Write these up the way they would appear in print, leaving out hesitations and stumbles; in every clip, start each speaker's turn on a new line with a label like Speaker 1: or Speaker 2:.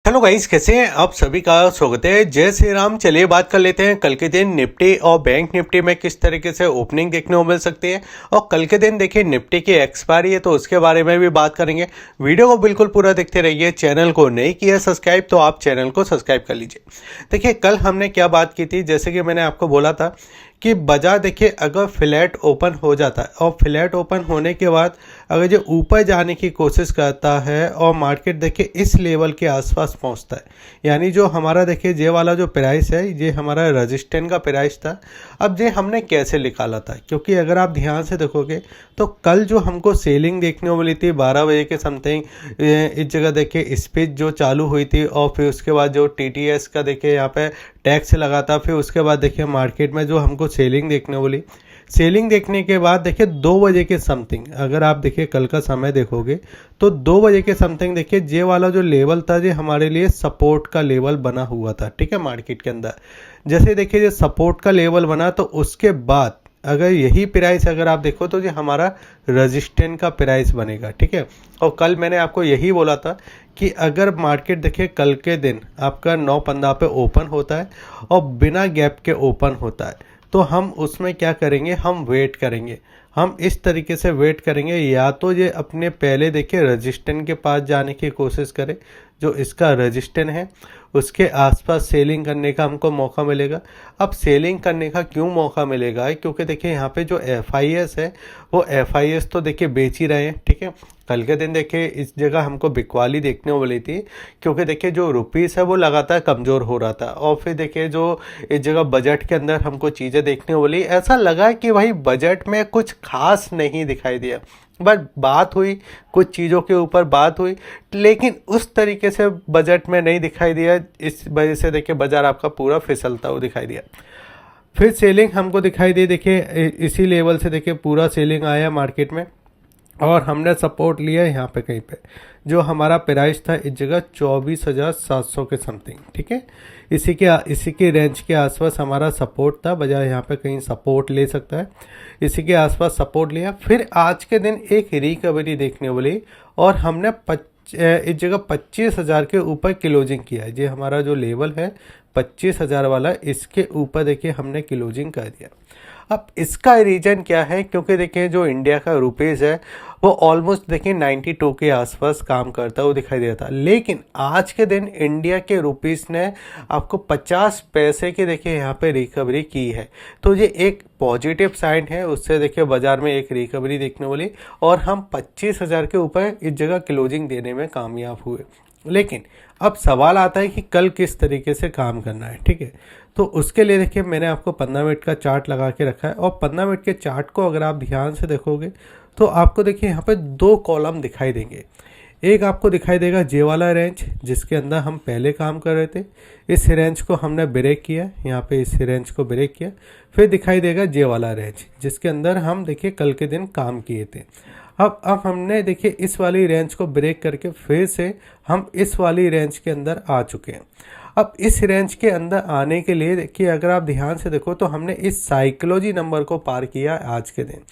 Speaker 1: Hello guys, कैसे हैं आप सभी का स्वागत है। जय श्री राम। चलिए बात कर लेते हैं कल के दिन निफ्टी और बैंक निफ्टी में किस तरीके से ओपनिंग देखने को मिल सकती है। और कल के दिन देखिए निफ्टी की एक्सपायरी है तो उसके बारे में भी बात करेंगे। वीडियो को बिल्कुल पूरा देखते रहिए। चैनल को नहीं किया सब्सक्राइब तो आप चैनल को सब्सक्राइब कर लीजिए। देखिए कल हमने क्या बात की थी, जैसे कि मैंने आपको बोला था कि बाजार देखिए अगर फ्लैट ओपन हो जाता है और फ्लैट ओपन होने के बाद अगर जो ऊपर जाने की कोशिश करता है और मार्केट देखिए इस लेवल के आसपास पहुंचता है, यानी जो हमारा देखिए ये वाला जो प्राइस है ये हमारा रेजिस्टेंस का प्राइस था। अब ये हमने कैसे निकाला था, क्योंकि अगर आप ध्यान से देखोगे तो कल जो हमको सेलिंग देखने को मिली थी 12 बजे के समथिंग, इस जगह देखिए स्पीच जो चालू हुई थी और फिर उसके बाद जो TTS का देखिए यहाँ पे टैक्स लगा था। फिर उसके बाद देखिए मार्केट में जो हमको सेलिंग देखने को मिली, सेलिंग देखने के बाद देखिए 2 बजे के समथिंग, अगर आप देखिए कल का समय देखोगे तो 2 बजे के समथिंग देखिए ये वाला जो लेवल था ये हमारे लिए सपोर्ट का लेवल बना हुआ था। ठीक है, मार्केट के अंदर जैसे देखिए ये सपोर्ट का लेवल बना तो उसके बाद अगर यही प्राइस अगर आप देखो तो ये हमारा रेजिस्टेंस का प्राइस बनेगा। ठीक है, और कल मैंने आपको यही बोला था कि अगर मार्केट देखिए कल के दिन आपका 9:15 पे ओपन होता है और बिना गैप के ओपन होता है तो हम उसमें क्या करेंगे, हम वेट करेंगे। हम इस तरीके से वेट करेंगे, या तो ये अपने पहले देखिए रेजिस्टेंस के पास जाने की कोशिश करे, जो इसका रेजिस्टेंस है उसके आसपास सेलिंग करने का हमको मौका मिलेगा। अब सेलिंग करने का क्यों मौका मिलेगा, क्योंकि देखिए यहाँ पे जो FIS है वो FIS तो देखिए बेच ही रहे हैं। ठीक है, कल के दिन देखिए इस जगह हमको बिकवाली देखने को मिली थी, क्योंकि देखिए जो रुपीस है वो लगातार कमज़ोर हो रहा था। और फिर देखिए जो इस जगह बजट के अंदर हमको चीज़ें देखने को मिली, ऐसा लगा कि भाई बजट में कुछ खास नहीं दिखाई दिया। बट बात हुई कुछ चीज़ों के ऊपर बात हुई, लेकिन उस तरीके से बजट में नहीं दिखाई दिया। इस वजह से देखिए बाजार आपका पूरा फिसलता हुआ दिखाई दिया। फिर सेलिंग हमको दिखाई दी, देखिए इसी लेवल से देखिए पूरा सेलिंग आया मार्केट में और हमने सपोर्ट लिया यहाँ पे कहीं पे, जो हमारा प्राइस था इस जगह 24,700 के समथिंग। ठीक है, इसी के रेंज के आसपास हमारा सपोर्ट था। बाजार यहाँ पे कहीं सपोर्ट ले सकता है, इसी के आसपास सपोर्ट लिया। फिर आज के दिन एक रिकवरी देखने वाली और हमने इस जगह 25,000 के ऊपर क्लोजिंग किया है। ये हमारा जो लेवल है 25,000 वाला, इसके ऊपर देखिए हमने क्लोजिंग कर दिया। अब इसका रीज़न क्या है, क्योंकि देखिए जो इंडिया का रुपीज़ है वो ऑलमोस्ट देखिए 92 के आसपास काम करता हुआ दिखाई देता था, लेकिन आज के दिन इंडिया के रुपीज़ ने आपको 50 पैसे की देखिए यहाँ पे रिकवरी की है। तो ये एक पॉजिटिव साइन है, उससे देखिए बाजार में एक रिकवरी देखने वाली और हम 25,000 के ऊपर इस जगह क्लोजिंग देने में कामयाब हुए। लेकिन अब सवाल आता है कि कल किस तरीके से काम करना है। ठीक है, तो उसके लिए देखिए मैंने आपको 15 मिनट का चार्ट लगा के रखा है और 15 मिनट के चार्ट को अगर आप ध्यान से देखोगे तो आपको देखिए यहाँ पे 2 कॉलम दिखाई देंगे। एक आपको दिखाई देगा जे वाला रेंज, जिसके अंदर हम पहले काम कर रहे थे। इस रेंज को हमने ब्रेक किया, यहाँ पे इस रेंज को ब्रेक किया। फिर दिखाई देगा जे वाला रेंज, जिसके अंदर हम देखिए कल के दिन काम किए थे। अब हमने देखिए इस वाली रेंज को ब्रेक करके फिर से हम इस वाली रेंज के अंदर आ चुके हैं। अब इस रेंज के अंदर आने के लिए देखिए अगर आप ध्यान से देखो तो हमने इस साइकोलॉजी नंबर को पार किया आज के दिन।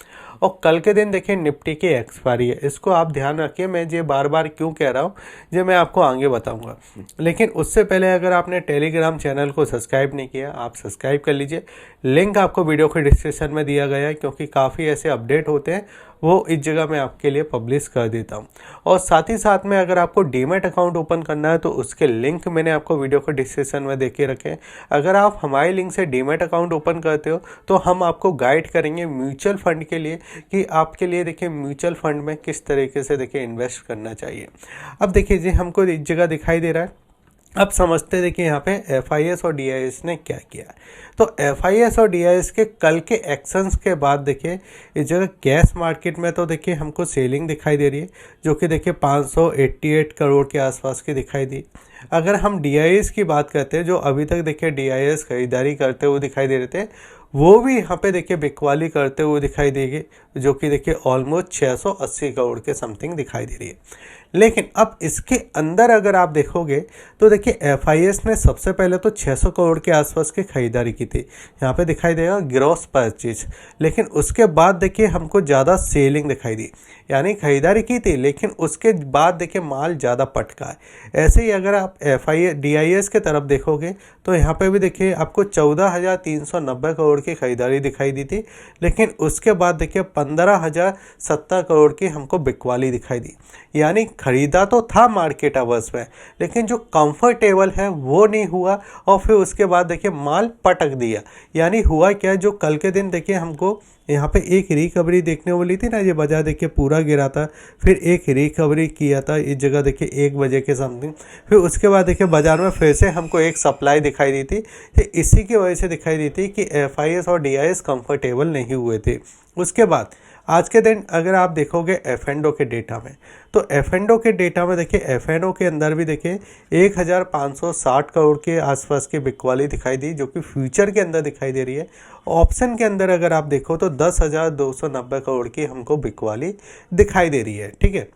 Speaker 1: और कल के दिन देखिए निफ्टी की एक्सपायरी है, इसको आप ध्यान रखिए। मैं ये बार बार क्यों कह रहा हूँ ये मैं आपको आगे बताऊंगा, लेकिन उससे पहले अगर आपने टेलीग्राम चैनल को सब्सक्राइब नहीं किया आप सब्सक्राइब कर लीजिए। लिंक आपको वीडियो के डिस्क्रिप्शन में दिया गया है, क्योंकि काफ़ी ऐसे अपडेट होते हैं वो इस जगह मैं आपके लिए पब्लिश कर देता हूँ। और साथ ही साथ में अगर आपको डीमैट अकाउंट ओपन करना है तो उसके लिंक मैंने आपको वीडियो के डिस्क्रिप्शन में दे के रखे हैं। अगर आप हमारे लिंक से डीमैट अकाउंट ओपन करते हो तो हम आपको गाइड करेंगे म्यूचुअल फंड के लिए, कि आपके लिए देखिए म्यूचुअल फंड में किस तरीके से देखिए इन्वेस्ट करना चाहिए। अब देखिए जी हमको इस जगह दिखाई दे रहा है। अब समझते देखिए यहाँ पे FIS और DIS ने क्या किया। तो FIS और DIS के कल के एक्शंस के बाद देखिए इस जगह कैश मार्केट में तो देखिए हमको सेलिंग दिखाई दे रही है, जो कि देखिए 588 करोड़ के आसपास की दिखाई दी। अगर हम DIS की बात करते हैं, जो अभी तक देखिए DIS खरीदारी करते हुए दिखाई दे रहे थे, वो भी यहाँ पे देखिए बिकवाली करते हुए दिखाई देगी, जो कि देखिए ऑलमोस्ट 680 करोड़ के समथिंग दिखाई दे रही है। लेकिन अब इसके अंदर अगर आप देखोगे तो देखिए एफआईएस ने सबसे पहले तो 600 करोड़ के आसपास की खरीदारी की थी, यहाँ पे दिखाई देगा ग्रॉस परचेज। लेकिन उसके बाद देखिए हमको ज़्यादा सेलिंग दिखाई दी, यानी खरीदारी की थी लेकिन उसके बाद देखिए माल ज़्यादा पटका है। ऐसे ही अगर आप DIS के तरफ देखोगे तो यहाँ पे भी देखिए आपको 14,390 करोड़ की खरीदारी दिखाई दी थी, लेकिन उसके बाद देखिए 15,070 करोड़ की हमको बिकवाली दिखाई दी। यानी खरीदा तो था मार्केट अवर्स में, लेकिन जो कंफर्टेबल है वो नहीं हुआ और फिर उसके बाद देखिए माल पटक दिया। यानी हुआ क्या, जो कल के दिन देखिए हमको यहाँ पे एक रिकवरी देखने को मिली थी ना, ये बाजार देखिए पूरा गिरा था, फिर एक रिकवरी किया था इस जगह देखिए 1 बजे के समथिंग, फिर उसके बाद देखिए बाजार में फिर से हमको एक सप्लाई दिखाई दी थी। तो इसी की वजह से दिखाई दी थी कि एफआईएस और DIS कंफर्टेबल नहीं हुए थे। उसके बाद आज के दिन अगर आप देखोगे F&O के डेटा में, तो F&O के डेटा में देखिए F&O के अंदर भी देखिए 1,560 करोड़ के आसपास की बिकवाली दिखाई दी, जो कि फ्यूचर के अंदर दिखाई दे रही है। ऑप्शन के अंदर अगर आप देखो तो 10,290 करोड़ की हमको बिकवाली दिखाई दे रही है। ठीक है,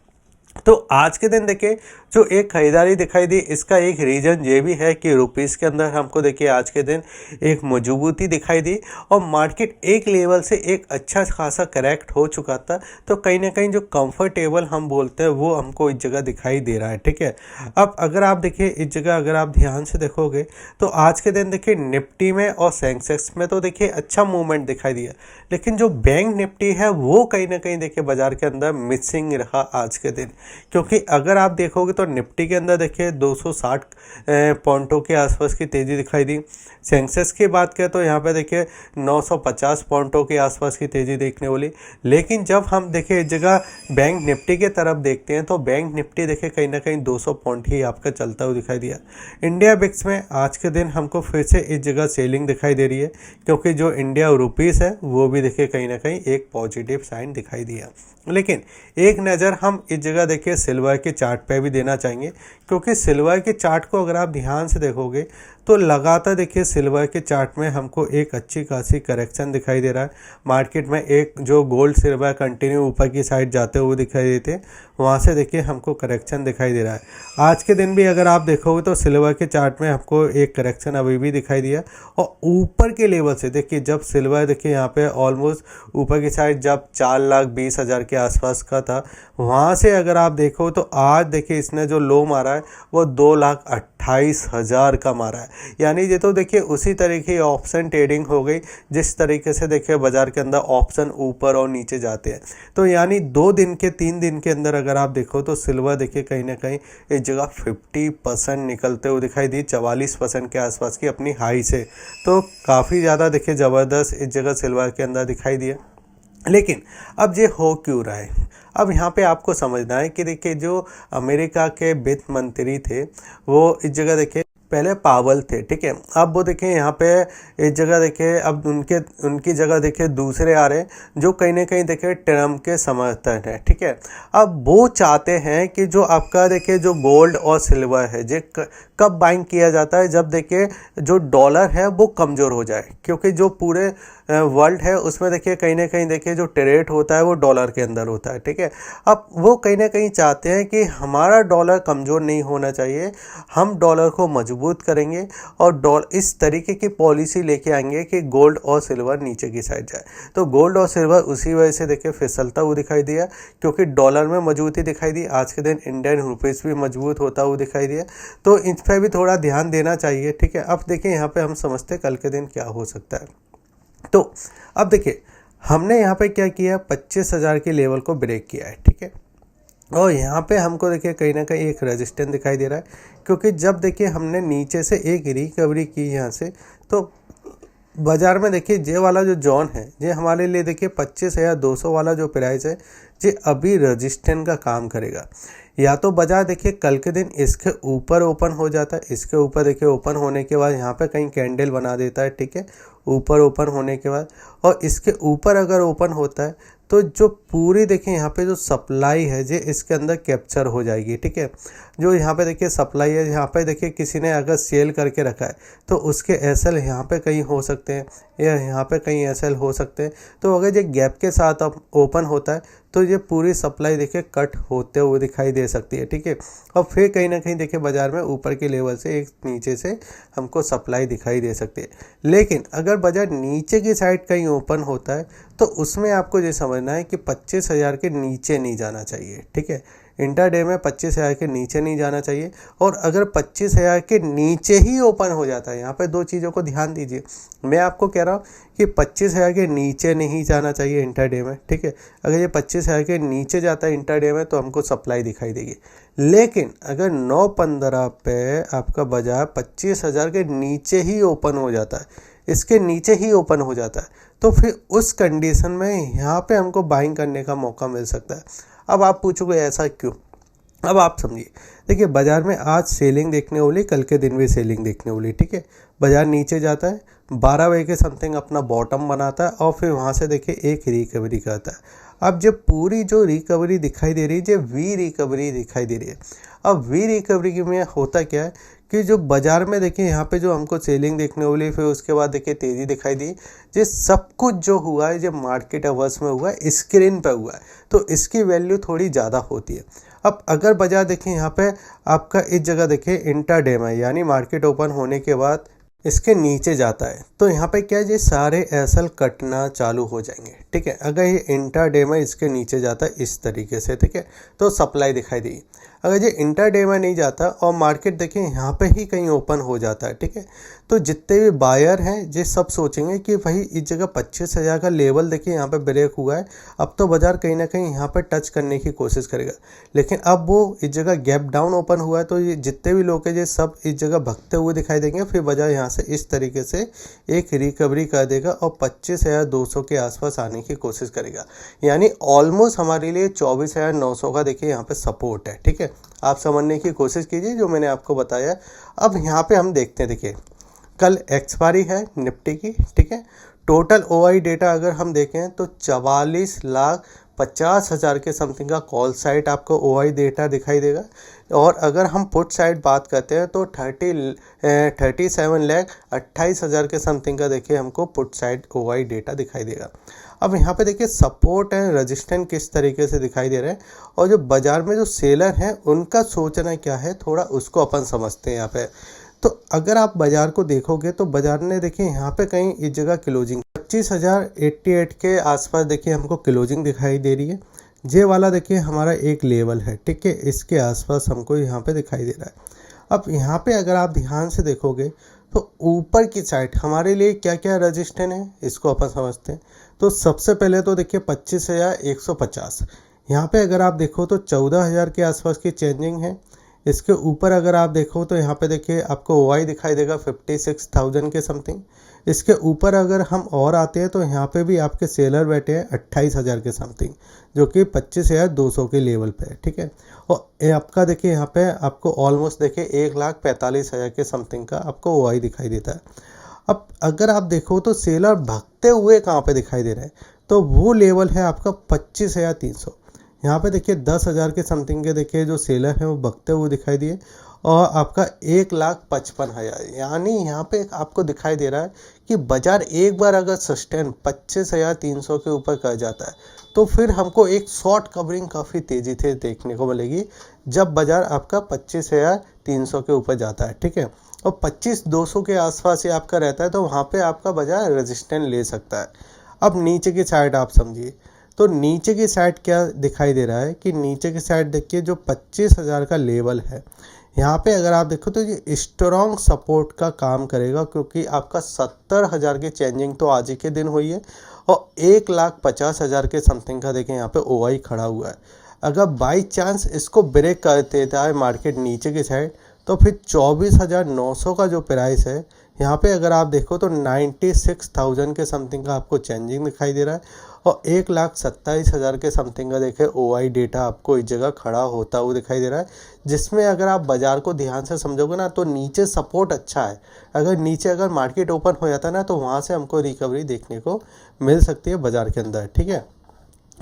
Speaker 1: तो आज के दिन देखिए जो एक खरीदारी दिखाई दी, इसका एक रीज़न ये भी है कि रुपीस के अंदर हमको देखिए आज के दिन एक मजबूती दिखाई दी और मार्केट एक लेवल से एक अच्छा खासा करेक्ट हो चुका था। तो कहीं ना कहीं जो कंफर्टेबल हम बोलते हैं वो हमको इस जगह दिखाई दे रहा है। ठीक है, अब अगर आप देखिए इस जगह अगर आप ध्यान से देखोगे तो आज के दिन देखिए निफ्टी में और सेंसेक्स में तो देखिए अच्छा मूवमेंट दिखाई दिया, लेकिन जो बैंक निफ्टी है वो कहीं ना कहीं देखिए बाजार के अंदर मिसिंग रहा आज के दिन। क्योंकि अगर आप देखोगे तो निफ्टी के अंदर देखिए 260 पॉइंटों के आसपास की तेज़ी दिखाई दी। सेंसेक्स की बात करें तो यहाँ पे देखिए 950 पॉइंटों के आसपास की तेज़ी देखने वाली। लेकिन जब हम देखिए इस जगह बैंक निफ्टी के तरफ देखते हैं तो बैंक निफ्टी देखिए कहीं ना कहीं 200 पॉइंट ही आपका चलता हुआ दिखाई दिया। इंडिया बिक्स में आज के दिन हमको फिर से इस जगह सेलिंग दिखाई दे रही है, क्योंकि जो इंडिया रुपीस है वो भी देखिए कहीं ना कहीं एक पॉजिटिव साइन दिखाई दिया। लेकिन एक नज़र हम इस जगह देखिए सिल्वर के चार्ट पे भी देना चाहेंगे, क्योंकि सिल्वर के चार्ट को अगर आप ध्यान से देखोगे तो लगातार देखिए सिल्वर के चार्ट में हमको एक अच्छी खासी करेक्शन दिखाई दे रहा है। मार्केट में एक जो गोल्ड सिल्वर कंटिन्यू ऊपर की साइड जाते हुए दिखाई देते हैं, वहाँ से देखिए हमको करेक्शन दिखाई दे रहा है। आज के दिन भी अगर आप देखोगे तो सिल्वर के चार्ट में हमको एक करेक्शन अभी भी दिखाई दिया और ऊपर के लेवल से देखिए जब सिल्वर देखिए यहाँ पे ऑलमोस्ट ऊपर की साइड जब 4,20,000 के आसपास का था, वहाँ से अगर आप देखो तो आज देखिए इसने जो लो मारा है वो 2,28,000 का मारा है। यानी ये तो देखिए उसी तरीके ऑप्शन ट्रेडिंग हो गई जिस तरीके से देखिए बाजार के अंदर ऑप्शन ऊपर और नीचे जाते हैं। तो यानी 2 दिन के 3 दिन के अंदर अगर आप देखो तो सिल्वर देखिए कहीं ना कहीं इस जगह 50% निकलते हुए दिखाई दी, 44% के आसपास की अपनी हाई से। तो काफ़ी ज़्यादा देखिए ज़बरदस्त इस जगह सिल्वर के अंदर दिखाई दिया। लेकिन अब ये हो क्यों रहा है, अब यहाँ पे आपको समझना है कि देखिए जो अमेरिका के वित्त मंत्री थे वो इस जगह देखिए पहले पावल थे। ठीक है, अब वो देखिए यहाँ पे इस जगह देखिए अब उनकी जगह देखिए दूसरे आ रहे हैं जो कहीं ना कहीं देखिए ट्रम्प के समर्थक हैं। ठीक है, अब वो चाहते हैं कि जो आपका देखिए जो गोल्ड और सिल्वर है जे कब बाइंग किया जाता है, जब देखिए जो डॉलर है वो कमज़ोर हो जाए, क्योंकि जो पूरे वर्ल्ड है उसमें देखिए कहीं ना कहीं देखिए जो ट्रेड होता है वो डॉलर के अंदर होता है। ठीक है, अब वो कहीं ना कहीं चाहते हैं कि हमारा डॉलर कमज़ोर नहीं होना चाहिए, हम डॉलर को मजबूत करेंगे और इस तरीके की पॉलिसी लेके आएंगे कि गोल्ड और सिल्वर नीचे की साइड जाए। तो गोल्ड और सिल्वर उसी वजह से देखिए फिसलता हुआ दिखाई दिया, क्योंकि डॉलर में मजबूती दिखाई दी। आज के दिन इंडियन रुपीस भी मजबूत होता हुआ दिखाई दिया, तो इन पर भी थोड़ा ध्यान देना चाहिए। ठीक है, अब देखिए यहाँ पे हम समझते कल के दिन क्या हो सकता है। तो अब देखिए हमने यहाँ पे क्या किया, 25,000 के लेवल को ब्रेक किया है। ठीक है, और यहाँ पे हमको देखिए कहीं ना कहीं एक रेजिस्टेंस दिखाई दे रहा है, क्योंकि जब देखिए हमने नीचे से एक रिकवरी की यहाँ से, तो बाज़ार में देखिए जे वाला जो जोन है ये हमारे लिए देखिए 25,200 वाला जो प्राइस है ये अभी रेजिस्टेंस का काम करेगा। या तो बाजार देखिए कल के दिन इसके ऊपर ओपन हो जाता है, इसके ऊपर देखिए ओपन होने के बाद यहाँ पे कहीं कैंडल बना देता है। ठीक है, ऊपर ओपन होने के बाद और इसके ऊपर अगर ओपन होता है तो जो पूरी देखिए यहाँ पे जो सप्लाई है ये इसके अंदर कैप्चर हो जाएगी। ठीक है, जो यहाँ पे देखिए सप्लाई है, यहाँ पे देखिए किसी ने अगर सेल करके रखा है तो उसके एसएल यहाँ पे कहीं हो सकते हैं या यहाँ पे कहीं एसएल हो सकते हैं। तो अगर ये गैप के साथ अब ओपन होता है तो ये पूरी सप्लाई देखिए कट होते हुए दिखाई दे सकती है, ठीक है। और फिर कहीं ना कहीं देखिए बाजार में ऊपर के लेवल से एक नीचे से हमको सप्लाई दिखाई दे सकती है। लेकिन अगर बाजार नीचे की साइड कहीं ओपन होता है तो उसमें आपको ये समझना है कि 25,000 के नीचे नहीं जाना चाहिए, ठीक है। इंट्राडे में 25,000 के नीचे नहीं जाना चाहिए। और अगर 25,000 के नीचे ही ओपन हो जाता है, यहाँ पे दो चीज़ों को ध्यान दीजिए। मैं आपको कह रहा हूँ कि 25,000 के नीचे नहीं जाना चाहिए इंट्राडे में, ठीक है। अगर ये 25,000 के नीचे जाता है इंट्राडे में तो हमको सप्लाई दिखाई देगी। लेकिन अगर 9:15 पे आपका बाजार 25,000 के नीचे ही ओपन हो जाता है, इसके नीचे ही ओपन हो जाता है, तो फिर उस कंडीशन में यहाँ पे हमको बाइंग करने का मौका मिल सकता है। अब आप पूछोगे ऐसा क्यों? अब आप समझिए, देखिए बाजार में आज सेलिंग देखने वाली, कल के दिन भी सेलिंग देखने वाली, ठीक है। बाजार नीचे जाता है, 12 बजे के समथिंग अपना बॉटम बनाता है और फिर वहाँ से देखिए एक रिकवरी करता है। अब जब पूरी जो रिकवरी दिखाई दे रही है, जब वी रिकवरी दिखाई दे रही है, अब वी रिकवरी में होता क्या है कि जो बाजार में देखिए यहाँ पे जो हमको सेलिंग देखने वाली, फिर उसके बाद देखिए तेज़ी दिखाई दी, ये सब कुछ जो हुआ है जब मार्केट अवर्स में हुआ है, स्क्रीन पे हुआ है, तो इसकी वैल्यू थोड़ी ज़्यादा होती है। अब अगर बाजार देखिए यहाँ पे आपका इस जगह देखिए इंट्राडे में, यानी मार्केट ओपन होने के बाद इसके नीचे जाता है, तो यहाँ पे क्या है, ये सारे एसएल कटना चालू हो जाएंगे, ठीक है। अगर ये इंट्राडे में इसके नीचे जाता है इस तरीके से, ठीक है, तो सप्लाई दिखाई दी। अगर ये इंट्राडे में नहीं जाता और मार्केट देखिए यहाँ पे ही कहीं ओपन हो जाता है, ठीक है, तो जितने भी बायर हैं ये सब सोचेंगे कि भाई इस जगह 25,000 का लेवल देखिए यहाँ पे ब्रेक हुआ है, अब तो बाजार कहीं ना कहीं यहाँ पे टच करने की कोशिश करेगा। लेकिन अब वो इस जगह गैप डाउन ओपन हुआ है, तो ये जितने भी लोग हैं ये सब इस जगह भगते हुए दिखाई देंगे। फिर बाजार यहाँ से इस तरीके से एक रिकवरी कर देगा और 25,200 के आसपास आने की कोशिश करेगा। यानी ऑलमोस्ट हमारे लिए 24,900 का देखिए यहाँ पे सपोर्ट है, ठीक है। आप समझने की कोशिश कीजिए जो मैंने आपको बताया। अब यहाँ पे हम देखते हैं, देखिए कल एक्सपायरी है निफ्टी की, ठीक है। टोटल ओआई डेटा अगर हम देखें तो 44,50,000 के समथिंग का कॉल साइड आपको ओआई डेटा दिखाई देगा। और अगर हम पुट साइड बात करते हैं तो 37,28,000 के समथिंग का देखिए हमको पुट साइड ओआई डेटा दिखाई देगा। अब यहाँ पे देखिए सपोर्ट एंड रेजिस्टेंस किस तरीके से दिखाई दे रहे हैं, और जो बाजार में जो सेलर हैं उनका सोचना क्या है, थोड़ा उसको अपन समझते हैं यहाँ पे। तो अगर आप बाजार को देखोगे तो बाजार ने देखिए यहाँ पे कहीं इस जगह क्लोजिंग 25,088 के आसपास देखिए हमको क्लोजिंग दिखाई दे रही है। ये वाला देखिए हमारा एक लेवल है, ठीक है, इसके आसपास हमको यहाँ पे दिखाई दे रहा है। अब यहाँ पे अगर आप ध्यान से देखोगे तो ऊपर की साइड हमारे लिए क्या क्या रेजिस्टेंस है इसको अपन समझते हैं। तो सबसे पहले तो देखिए 25,150, यहाँ पे अगर आप देखो तो 14,000 के आसपास की चेंजिंग है। इसके ऊपर अगर आप देखो तो यहाँ पे देखिए आपको ओआई दिखाई देगा 56,000 के समथिंग। इसके ऊपर अगर हम और आते हैं तो यहाँ पे भी आपके सेलर बैठे हैं 28,000 के समथिंग, जो कि 25,200 के लेवल पे है, ठीक है। और ये आपका देखिए यहाँ पे आपको ऑलमोस्ट देखिए 1,45,000 के समथिंग का आपको ओआई दिखाई देता है। अब अगर आप देखो तो सेलर भागते हुए कहाँ पे दिखाई दे रहे हैं, तो वो लेवल है आपका 25,300। यहाँ पे देखिए 10,000 के समथिंग के देखिए जो सेलर हैं वो भगते हुए दिखाई दिए, और आपका 1,55,000, यानी यहाँ पे आपको दिखाई दे रहा है कि बाजार एक बार अगर सस्टेन 25,300 के ऊपर कर जाता है तो फिर हमको एक शॉर्ट कवरिंग काफ़ी तेज़ी से देखने को मिलेगी जब बाजार आपका 25,300 के ऊपर जाता है, ठीक है। और 25,200 के आसपास ही आपका रहता है, तो वहाँ पे आपका बाजार रेजिस्टेंस ले सकता है। अब नीचे की साइड आप समझिए, तो नीचे की साइड क्या दिखाई दे रहा है कि नीचे की साइड देखिए जो 25,000 का लेवल है, यहाँ पे अगर आप देखो तो ये स्ट्रॉन्ग सपोर्ट का काम करेगा, क्योंकि आपका 70,000 की चेंजिंग तो आज ही के दिन हुई है और 1,50,000 के समथिंग का देखिए यहाँ पे ओआई खड़ा हुआ है। अगर बाई चांस इसको ब्रेक कर देता है मार्केट नीचे की साइड, तो फिर 24,900 का जो प्राइस है यहाँ पे अगर आप देखो तो 96,000 के समथिंग का आपको चेंजिंग दिखाई दे रहा है, और 1,27,000 के समथिंग का देखे ओआई डेटा आपको इस जगह खड़ा होता हुआ दिखाई दे रहा है। जिसमें अगर आप बाजार को ध्यान से समझोगे ना तो नीचे सपोर्ट अच्छा है। अगर नीचे अगर मार्केट ओपन हो जाता है ना तो वहाँ से हमको रिकवरी देखने को मिल सकती है बाजार के अंदर, ठीक है।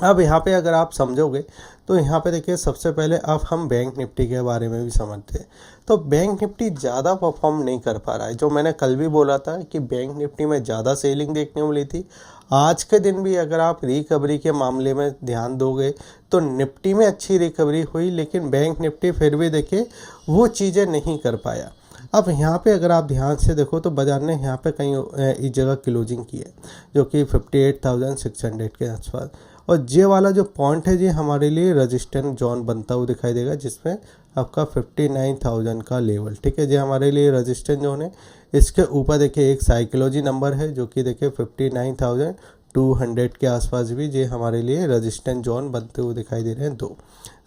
Speaker 1: अब यहाँ पे अगर आप समझोगे तो यहाँ पे देखिए सबसे पहले अब हम बैंक निफ्टी के बारे में भी समझते हैं। तो बैंक निफ्टी ज़्यादा परफॉर्म नहीं कर पा रहा है। जो मैंने कल भी बोला था कि बैंक निफ्टी में ज़्यादा सेलिंग देखने को मिली थी, आज के दिन भी अगर आप रिकवरी के मामले में ध्यान दोगे तो निफ्टी में अच्छी रिकवरी हुई, लेकिन बैंक निफ्टी फिर भी देखिए वो चीज़ें नहीं कर पाया। अब यहाँ पे अगर आप ध्यान से देखो तो बाजार ने यहाँ पे कहीं इस जगह क्लोजिंग की है जो कि 58,600 के आसपास, और ये वाला जो पॉइंट है ये हमारे लिए रेजिस्टेंस जोन बनता हुआ दिखाई देगा, जिसमें आपका 59,000 का लेवल, ठीक है, ये हमारे लिए रेजिस्टेंस जोन है। इसके ऊपर देखिए एक साइकोलॉजी नंबर है जो कि देखिए 59,200 के आसपास भी ये हमारे लिए रेजिस्टेंस जोन बनते हुए दिखाई दे रहे हैं दो।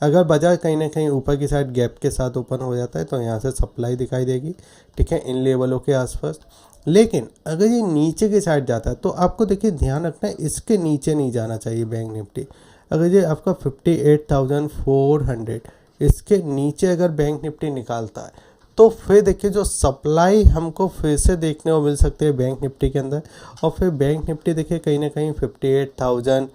Speaker 1: अगर बाजार कहीं ना कहीं ऊपर की साइड गैप के साथ ओपन हो जाता है तो यहाँ से सप्लाई दिखाई देगी, ठीक है, इन लेवलों के आसपास। लेकिन अगर ये नीचे की साइड जाता है तो आपको देखिए ध्यान रखना है, इसके नीचे नहीं जाना चाहिए बैंक निफ्टी। अगर ये आपका 58,400 इसके नीचे अगर बैंक निफ्टी निकालता है तो फिर देखिए जो सप्लाई हमको फिर से देखने को मिल सकती है बैंक निफ्टी के अंदर, और फिर बैंक निफ्टी देखिए कहीं ना कहीं 58,000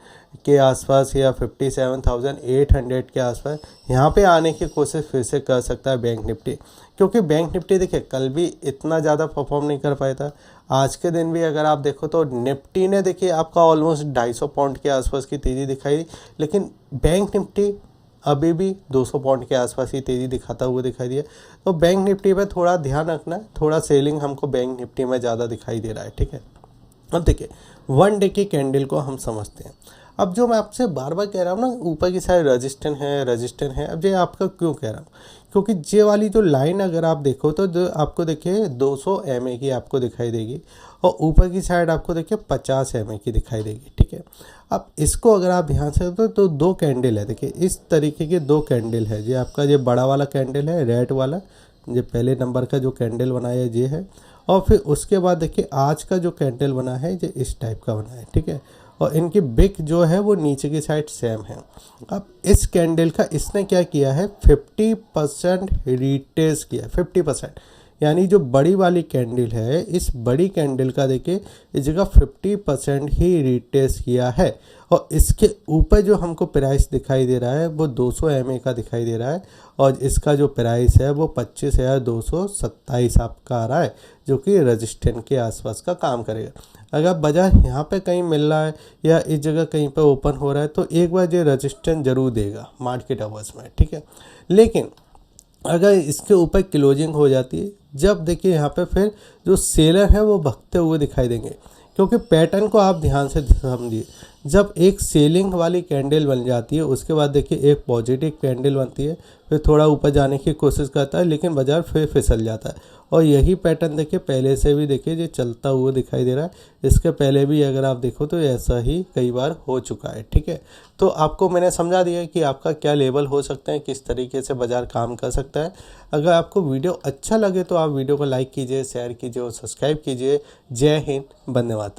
Speaker 1: के आसपास या 57,800 के आसपास यहाँ पे आने की कोशिश फिर से कर सकता है बैंक निफ्टी। क्योंकि बैंक निफ्टी देखिए कल भी इतना ज़्यादा परफॉर्म नहीं कर पाया था। आज के दिन भी अगर आप देखो तो निफ्टी ने देखिए आपका ऑलमोस्ट 250 पॉइंट के आसपास की तेज़ी दिखाई, लेकिन बैंक निफ्टी अभी भी 200 पॉइंट के आसपास ही तेज़ी दिखाता हुआ दिखाई दिया। तो बैंक निफ्टी पे थोड़ा ध्यान रखना है, थोड़ा सेलिंग हमको बैंक निफ्टी में ज़्यादा दिखाई दे रहा है, ठीक है। अब देखिए 1 डे की कैंडल को हम समझते हैं। अब जो मैं आपसे बार बार कह रहा हूँ ना, ऊपर की साइड रेजिस्टेंस है। अब ये आपका क्यों कह रहा हूँ, क्योंकि ये वाली जो लाइन अगर आप देखो तो जो आपको देखिए 200 MA की आपको दिखाई देगी, और ऊपर की साइड आपको देखिए 50 MA की दिखाई देगी, ठीक है। अब इसको अगर आप ध्यान से तो दो कैंडल है, देखिए इस तरीके के दो कैंडल है। ये आपका ये बड़ा वाला कैंडल है रेड वाला, ये पहले नंबर का जो कैंडल बना है ये है, और फिर उसके बाद देखिए आज का जो कैंडल बना है ये इस टाइप का बना है, ठीक है, और इनकी बिक जो है वो नीचे की साइड सेम है। अब इस कैंडल का इसने क्या किया है, 50% रिट्रेस किया, 50%, यानी जो बड़ी वाली कैंडल है इस बड़ी कैंडल का देखिए इस जगह 50% ही रिट्रेस किया है, और इसके ऊपर जो हमको प्राइस दिखाई दे रहा है वो 200 MA का दिखाई दे रहा है, और इसका जो प्राइस है वो 25,227 आपका आ रहा है, जो कि रेजिस्टेंस के आसपास का काम करेगा। अगर बाजार यहाँ पे कहीं मिल रहा है या इस जगह कहीं पे ओपन हो रहा है तो एक बार ये रेजिस्टेंस जरूर देगा मार्केट आवर्स में, ठीक है। लेकिन अगर इसके ऊपर क्लोजिंग हो जाती है, जब देखिए यहाँ पे फिर जो सेलर है वो भगते हुए दिखाई देंगे, क्योंकि पैटर्न को आप ध्यान से समझिए। जब एक सेलिंग वाली कैंडल बन जाती है उसके बाद देखिए एक पॉजिटिव कैंडल बनती है, फिर थोड़ा ऊपर जाने की कोशिश करता है लेकिन बाजार फिर फिसल जाता है, और यही पैटर्न देखिए पहले से भी देखिए ये चलता हुआ दिखाई दे रहा है। इसके पहले भी अगर आप देखो तो ऐसा ही कई बार हो चुका है, ठीक है। तो आपको मैंने समझा दिया कि आपका क्या लेवल हो सकते हैं, किस तरीके से बाजार काम कर सकता है। अगर आपको वीडियो अच्छा लगे तो आप वीडियो को लाइक कीजिए, शेयर कीजिए और सब्सक्राइब कीजिए। जय हिंद, धन्यवाद।